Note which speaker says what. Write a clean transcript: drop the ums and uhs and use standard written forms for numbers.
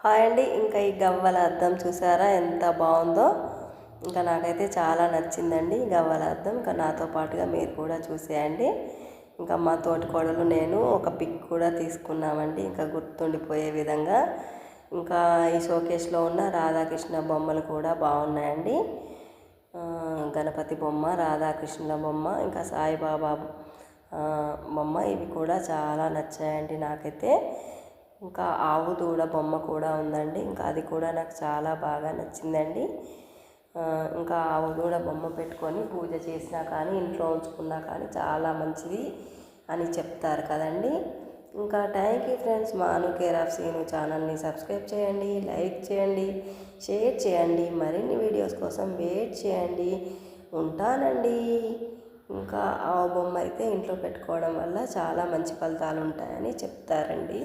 Speaker 1: Hi అండి. ఇంకా ఈ గవ్వల అద్దం చూసారా ఎంత బాగుందో. ఇంకా నాకైతే చాలా నచ్చిందండి ఈ గవ్వల అద్దం. ఇంకా నాతో పాటుగా మీరు కూడా చూసేయండి. ఇంకా మా తోటి కోడలు నేను ఒక పిక్ కూడా తీసుకున్నామండి, ఇంకా గుర్తుండిపోయే విధంగా. ఇంకా ఈ షోకేస్లో ఉన్న రాధాకృష్ణ బొమ్మలు కూడా బాగున్నాయండి. గణపతి బొమ్మ, రాధాకృష్ణుల బొమ్మ, ఇంకా సాయిబాబా బొమ్మ, ఇవి కూడా చాలా నచ్చాయండి నాకైతే. ఇంకా ఆవు దూడ బొమ్మ కూడా ఉందండి, ఇంకా అది కూడా నాకు చాలా బాగా నచ్చిందండి. ఇంకా ఆవు దూడ బొమ్మ పెట్టుకొని పూజ చేసినా కానీ ఇంట్లో ఉంచుకున్నా కానీ చాలా మంచిది అని చెప్తారు కదండి. ఇంకా థ్యాంక్ యూ ఫ్రెండ్స్. మాను కేర్ ఆఫ్ సీను ఛానల్ని సబ్స్క్రైబ్ చేయండి, లైక్ చేయండి, షేర్ చేయండి. మరిన్ని వీడియోస్ కోసం వెయిట్ చేయండి. ఉంటానండి. ఇంకా ఆవు బొమ్మ అయితే ఇంట్లో పెట్టుకోవడం వల్ల చాలా మంచి ఫలితాలు ఉంటాయని చెప్తారండి.